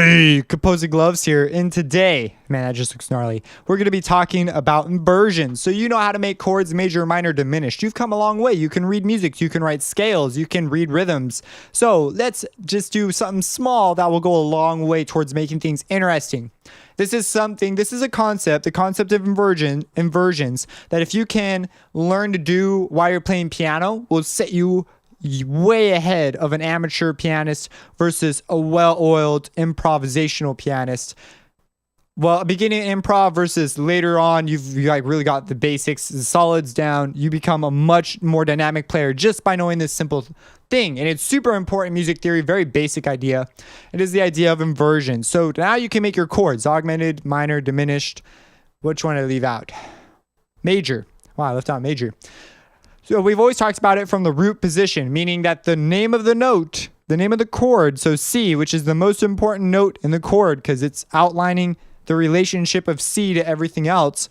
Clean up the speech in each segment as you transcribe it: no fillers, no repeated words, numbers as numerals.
Hey, composing gloves here, and today, man, that just looks gnarly. We're going to be talking about inversions. So you know how to make chords major, minor, diminished. You've come a long way. You can read music, you can write scales, you can read rhythms. So let's just do something small that will go a long way towards making things interesting. This is a concept, the concept of inversions, that if you can learn to do while you're playing piano, will set you way ahead of an amateur pianist versus a well-oiled improvisational pianist. Well, beginning improv versus later on, you've like really got the basics, the solids down. You become a much more dynamic player just by knowing this simple thing. And it's super important music theory, very basic idea. It is the idea of inversion. So now you can make your chords augmented, minor, diminished. Which one did I leave out? Major. Wow, I left out major. So we've always talked about it from the root position, meaning that the name of the note, the name of the chord, so C, which is the most important note in the chord because it's outlining the relationship of C to everything else.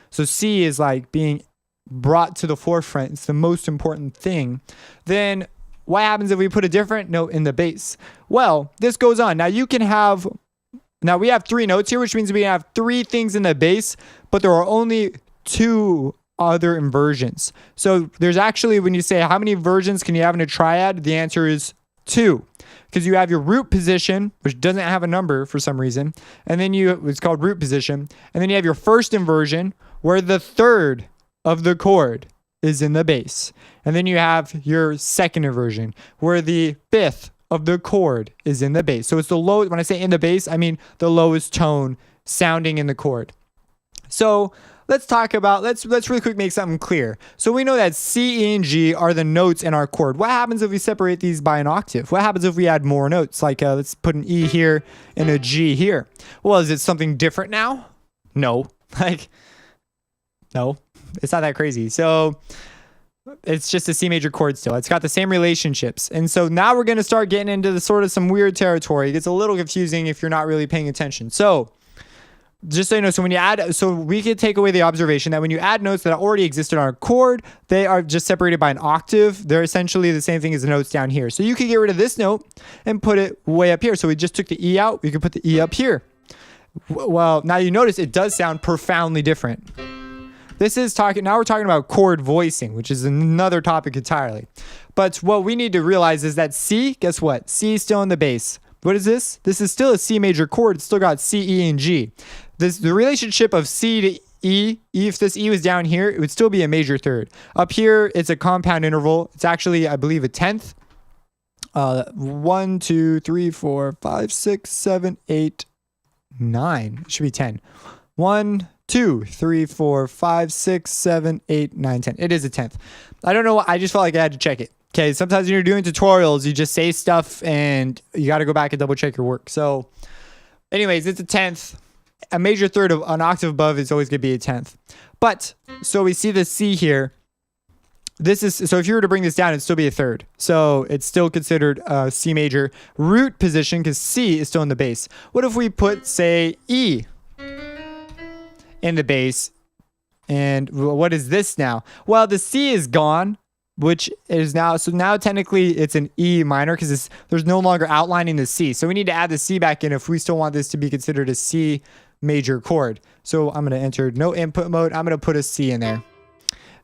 So C is like being brought to the forefront. It's the most important thing. Then what happens if we put a different note in the bass? Well, this goes on. Now we have three notes here, which means we have three things in the bass, but there are only two other inversions. So there's actually, when you say how many inversions can you have in a triad, the answer is 2, because you have your root position, which doesn't have a number for some reason, and then it's called root position, and then you have your first inversion where the third of the chord is in the bass, and then you have your second inversion where the fifth of the chord is in the bass. So it's the low, when I say in the bass, I mean the lowest tone sounding in the chord. So let's talk about, let's really quick make something clear. So we know that C, E, and G are the notes in our chord. What happens if we separate these by an octave? What happens if we add more notes? Like let's put an E here and a G here. Well, is it something different now? No. No. It's not that crazy. So it's just a C major chord still. It's got the same relationships. And so now we're going to start getting into the sort of some weird territory. It gets a little confusing if you're not really paying attention. So just so you know, so we could take away the observation that when you add notes that already exist in our chord, they are just separated by an octave. They're essentially the same thing as the notes down here. So you could get rid of this note and put it way up here. So we just took the E out. We could put the E up here. Well, now you notice it does sound profoundly different. Now we're talking about chord voicing, which is another topic entirely. But what we need to realize is that C, guess what? C is still in the bass. What is this? This is still a C major chord. It's still got C, E, and G. The relationship of C to E, if this E was down here, it would still be a major third. Up here, it's a compound interval. It's actually, I believe, a 10th. 1, 2, 3, 4, 5, 6, 7, 8, 9. It should be 10. 1, 2, 3, 4, 5, 6, 7, 8, 9, 10. It is a 10th. I don't know. I just felt like I had to check it. Okay, sometimes when you're doing tutorials, you just say stuff and you got to go back and double check your work. So anyways, it's a 10th. A major third of an octave above is always going to be a 10th. But, so we see the C here. So if you were to bring this down, it'd still be a third. So it's still considered a C major root position because C is still in the bass. What if we put, say, E in the bass? And what is this now? Well, the C is gone, which is now technically it's an E minor because there's no longer outlining the C. So we need to add the C back in if we still want this to be considered a C major chord. So I'm going to enter no input mode. I'm going to put a C in there.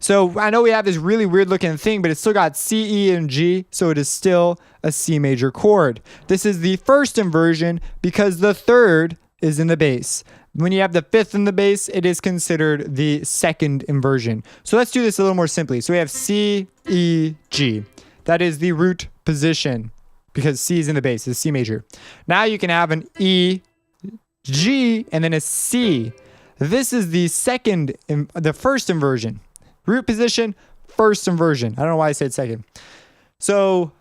So I know we have this really weird looking thing, but it's still got C, E, and G. So it is still a C major chord. This is the first inversion because the third is in the bass. When you have the fifth in the bass, it is considered the second inversion. So let's do this a little more simply. So we have C, E, G. That is the root position because C is in the bass, it's C major. Now you can have an E, G, and then a C. This is the first inversion. Root position, first inversion. I don't know why I said second. So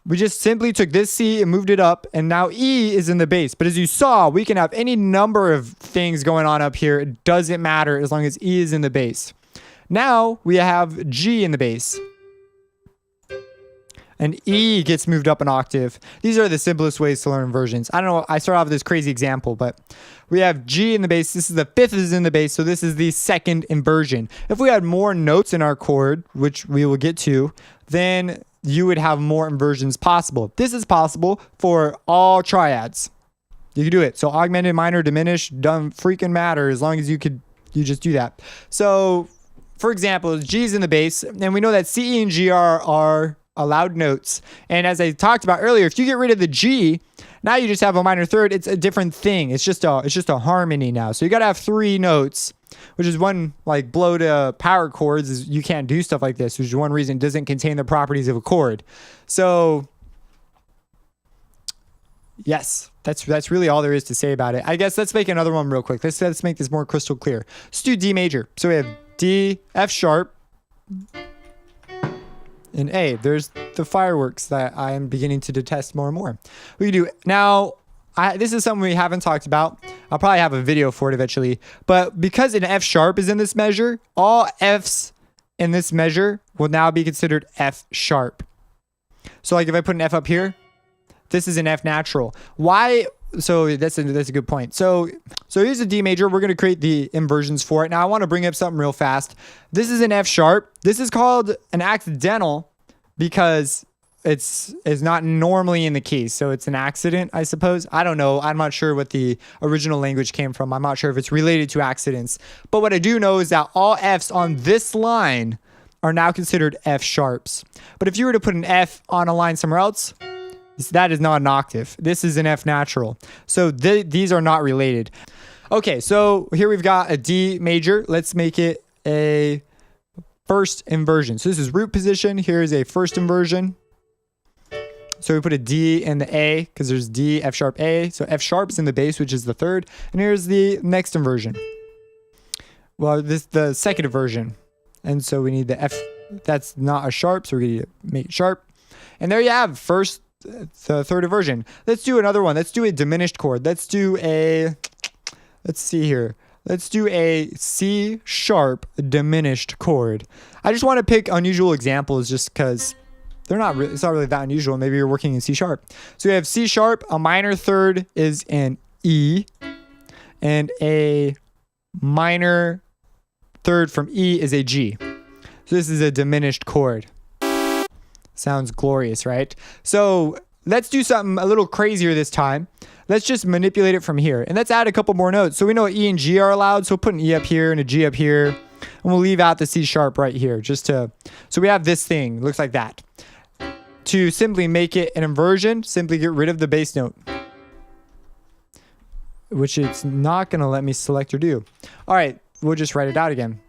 we just simply took this C and moved it up, and now E is in the bass. But as you saw, we can have any number of things going on up here. It doesn't matter as long as E is in the bass. Now we have G in the bass. And E gets moved up an octave. These are the simplest ways to learn inversions. I don't know, I started off with this crazy example, but we have G in the bass. This is the fifth is in the bass, so this is the second inversion. If we had more notes in our chord, which we will get to, then you would have more inversions possible. This is possible for all triads. You can do it. So augmented, minor, diminished, doesn't freaking matter as long as you just do that. So for example, G's in the bass, and we know that C, E, and G are allowed notes. And as I talked about earlier, if you get rid of the G, now you just have a minor third. It's a different thing. It's just a harmony now. So you got to have 3 notes, which is one, like, blow to power chords is you can't do stuff like this, which is one reason it doesn't contain the properties of a chord. So yes, that's really all there is to say about it. I guess let's make another one real quick. Let's make this more crystal clear. Let's do D major. So we have D, F sharp, and A. There's the fireworks that I am beginning to detest more and more. We can do now. This is something we haven't talked about. I'll probably have a video for it eventually. But because an F sharp is in this measure, all Fs in this measure will now be considered F sharp. So like if I put an F up here, this is an F natural. Why? So that's a good point. So here's a D major. We're going to create the inversions for it. Now I want to bring up something real fast. This is an F sharp. This is called an accidental because it's not normally in the key. So it's an accident, I suppose. I don't know. I'm not sure what the original language came from. I'm not sure if it's related to accidents. But what I do know is that all Fs on this line are now considered F sharps. But if you were to put an F on a line somewhere else, that is not an octave. This is an F natural. So these are not related. Okay, so here we've got a D major. Let's make it a first inversion. So this is root position. Here is a first inversion. So we put a D in the A because there's D, F sharp, A. So F sharp is in the bass, which is the third. And here's the next inversion. Well, this the second inversion. And so we need the F. That's not a sharp, so we're going to make it sharp. And there you have first, the third inversion. Let's do another one. Let's do a diminished chord. Let's do a C sharp diminished chord. I just want to pick unusual examples just because it's not really that unusual. Maybe you're working in C sharp. So we have C sharp, a minor third is an E, and a minor third from E is a G. So this is a diminished chord. Sounds glorious, right? So let's do something a little crazier this time. Let's just manipulate it from here. And let's add a couple more notes. So we know E and G are allowed. So we'll put an E up here and a G up here. And we'll leave out the C sharp right here. So we have this thing. Looks like that. To simply make it an inversion, simply get rid of the bass note, which it's not going to let me select or do. All right, we'll just write it out again.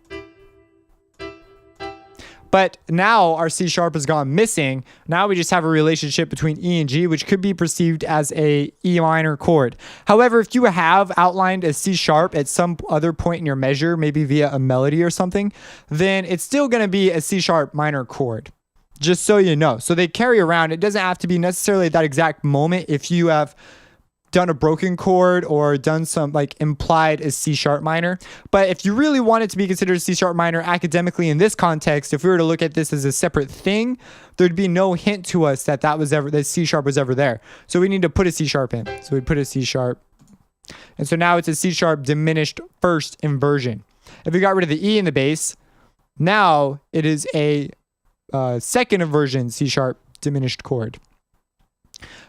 But now our C sharp has gone missing. Now we just have a relationship between E and G, which could be perceived as a E minor chord. However, if you have outlined a C sharp at some other point in your measure, maybe via a melody or something, then it's still going to be a C sharp minor chord. Just so you know. So they carry around. It doesn't have to be necessarily at that exact moment if you have done a broken chord or done some like implied as C sharp minor. But if you really want it to be considered C sharp minor academically in this context, if we were to look at this as a separate thing, there'd be no hint to us that that C sharp was ever there. So we need to put a C sharp in. So we put a C sharp. And so now it's a C sharp diminished first inversion. If we got rid of the E in the bass, now it is a second inversion C sharp diminished chord.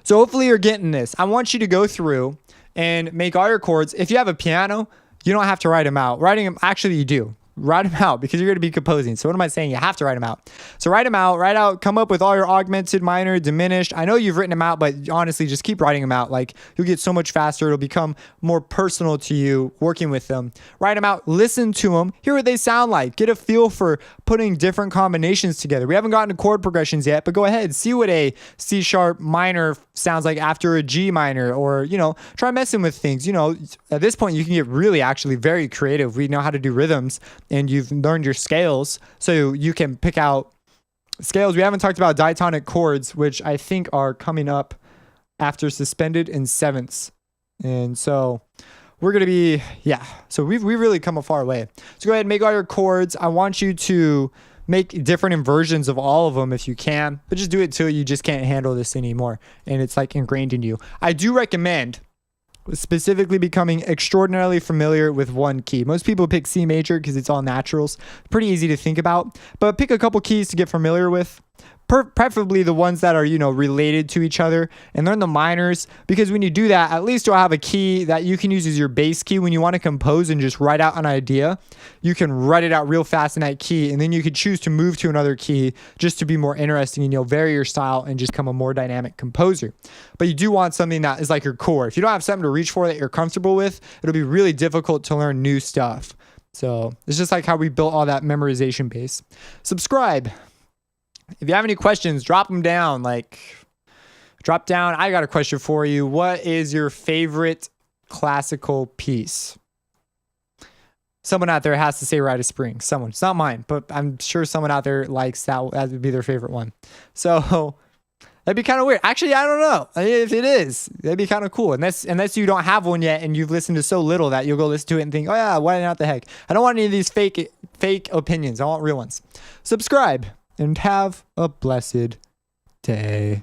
So hopefully you're getting this. I want you to go through and make all your chords. If you have a piano, you don't have to write them out. Writing them, actually you do. Write them out because you're going to be composing. So what am I saying? You have to write them out. So write them out, come up with all your augmented, minor, diminished. I know you've written them out, but honestly, just keep writing them out. Like you'll get so much faster. It'll become more personal to you working with them. Write them out, listen to them, hear what they sound like, get a feel for putting different combinations together. We haven't gotten to chord progressions yet, but go ahead, see what a C sharp minor sounds like after a G minor, or, try messing with things. At this point, you can get really actually very creative. We know how to do rhythms and you've learned your scales, so you can pick out scales. We haven't talked about diatonic chords, which I think are coming up after suspended and sevenths. And so we're going to be, so we've really come a far way. So go ahead and make all your chords. I want you to make different inversions of all of them if you can, but just do it till you just can't handle this anymore and it's like ingrained in you. I do recommend specifically becoming extraordinarily familiar with one key. Most people pick C major because it's all naturals. Pretty easy to think about, but pick a couple keys to get familiar with. preferably the ones that are, related to each other, and learn the minors, because when you do that, at least you'll have a key that you can use as your bass key when you want to compose and just write out an idea. You can write it out real fast in that key, and then you could choose to move to another key just to be more interesting, and you'll vary your style and just become a more dynamic composer. But you do want something that is like your core. If you don't have something to reach for that you're comfortable with, it'll be really difficult to learn new stuff. So it's just like how we built all that memorization base. Subscribe. If you have any questions, drop them down. Drop down. I got a question for you. What is your favorite classical piece? Someone out there has to say Rite of Spring. Someone. It's not mine, but I'm sure someone out there likes that. That would be their favorite one. So that'd be kind of weird. Actually, I don't know. If it is, that'd be kind of cool. Unless you don't have one yet and you've listened to so little that you'll go listen to it and think, oh yeah, why not the heck? I don't want any of these fake opinions. I want real ones. Subscribe and have a blessed day.